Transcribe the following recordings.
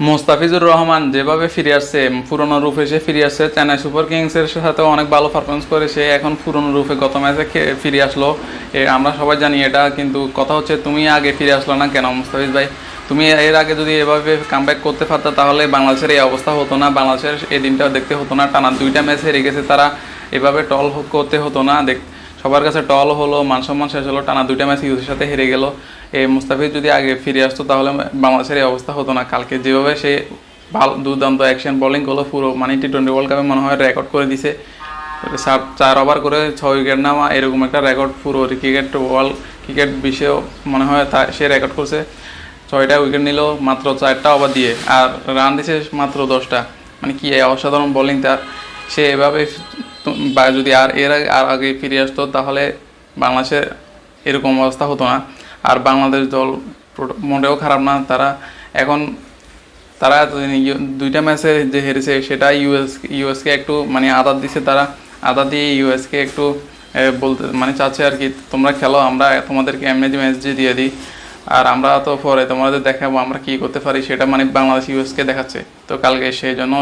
মোস্তাফিজুর রহমান যেভাবে ফিরে আসছে, পুরনো রূপে সে ফিরে আসছে, চেন্নাই সুপার কিংসের সাথে অনেক ভালো পারফরমেন্স করে সে এখন পুরনো রূপে গত ম্যাচে ফিরে আসলো। আমরা সবাই জানি এটা, কিন্তু কথা হচ্ছে তুমি আগে ফিরে আসলো না কেন মুস্তাফিজ ভাই? তুমি এর আগে যদি এভাবে কামব্যাক করতে পারতো তাহলে বাংলাদেশের এই অবস্থা হতো না, বাংলাদেশের এই দিনটা দেখতে হতো না। টানা 2টা ম্যাচ হেরে গেছে তারা, এভাবে টল করতে হতো না। সবার কাছে টল হলো, মান সম্মান শেষ হলো, টানা 2টা ম্যাচ ইউএসের সাথে হেরে গেল। এই মুস্তাফিজ যদি আগে ফিরে আসতো তাহলে বাংলাদেশের এই অবস্থা হতো না। কালকে যেভাবে সে ভালো দুর্দান্ত অ্যাকশন বোলিং করলো, পুরো মানে টি-20 ওয়ার্ল্ড কাপে মনে হয় রেকর্ড করে দিছে। 4 ওভার করে 6 উইকেট নামা, এরকম একটা রেকর্ড পুরো ক্রিকেট বিশ্বেও মনে হয় সে রেকর্ড করছে। 6টা উইকেট নিল মাত্র 4টা ওভার দিয়ে, আর রান দিছে মাত্র 10টা। মানে কি অসাধারণ বোলিং তার। সে এভাবে যদি আর আগে ফিরে আসতো তাহলে বাংলাদেশের এরকম অবস্থা হতো না। আর বাংলাদেশ দল মোটেও খারাপ না। তারা 2টা ম্যাচে যে হেরেছে সেটা ইউএসকে একটু মানে আদার দিছে, তারা আদার দিয়ে ইউএসকে একটু বলতে মানে চাচ্ছে আর কি, তোমরা খেলো, আমরা তোমাদেরকে এমনি ম্যাচ দিয়ে দিই, আর আমরা তো পরে তোমাদের দেখাবো আমরা কী করতে পারি, সেটা মানে বাংলাদেশ ইউএসকে দেখাচ্ছে। তো কালকে সেই জন্য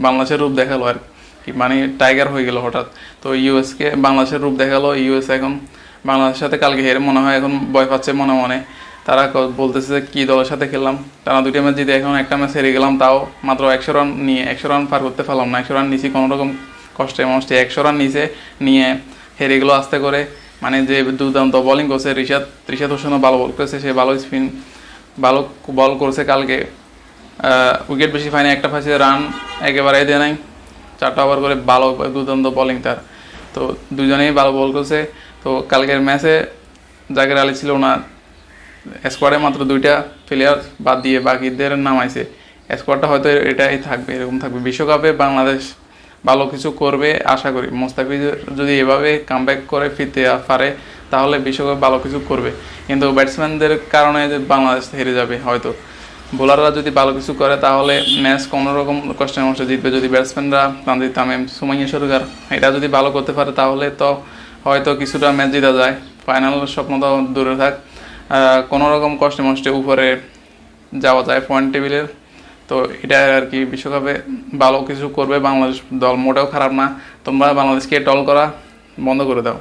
বাংলাদেশের রূপ দেখালো আর কি, মানে টাইগার হয়ে গেল হঠাৎ। তো ইউএসকে বাংলাদেশের রূপ দেখালো। ইউএস এখন বাংলাদেশের সাথে কালকে হেরে মনে হয় এখন ভয় পাচ্ছে মনে মনে। তারা বলতেছে কি দলের সাথে খেললাম, টানা 2টা ম্যাচ জিতে এখন একটা ম্যাচ হেরে গেলাম, তাও মাত্র 100 রান পার করতে পারলাম না। 100 রান নিয়েছি কোনোরকম কষ্টে মষ্টে, 100 রান নিয়ে হেরে গেলো আস্তে করে। মানে যে দুর্দান্ত বোলিং করছে রিশাদ হোসেনও ভালো বল করেছে, সে ভালো স্পিন ভালো বল করেছে কালকে। উইকেট বেশি পায়নি, একটা পাইছে, রান একেবারেই দেয় নাই। 4টা ওভার করে ভালো দুর্দান্ত বোলিং তার। তো দুজনেই ভালো বল করছে। তো কালকের ম্যাচে জাকের আলী ছিল না, স্কোয়াডে মাত্র 2টা প্লেয়ার বাদ দিয়ে বাকিদের নামাইছে। স্কোয়াডটা হয়তো এটাই থাকবে, এরকম থাকবে। বিশ্বকাপে বাংলাদেশ ভালো কিছু করবে আশা করি। মুস্তাফিজ যদি এভাবে কামব্যাক করে ফিরতে পারে তাহলে বিশ্বকাপে ভালো কিছু করবে, কিন্তু ব্যাটসম্যানদের কারণে বাংলাদেশ হেরে যাবে হয়তো। বোলাররা যদি ভালো কিছু করে তাহলে ম্যাচ কোনোরকম কষ্টে মষ্টে জিতবে। যদি ব্যাটসম্যানরা তানজিদ তামিম, সুমাইয়া সরকার এটা যদি ভালো করতে পারে তাহলে তো হয়তো কিছুটা ম্যাচ জিতা যায়। ফাইনাল স্বপ্ন তো দূরে থাক, কোনোরকম কষ্টে মষ্টে উপরে যাওয়া যায় পয়েন্ট টেবিলের। তো এটা আর কি, বিশ্বকাপে ভালো কিছু করবে বাংলাদেশ দল, মোটেও খারাপ না। তোমরা বাংলাদেশকে টল করা বন্ধ করে দাও।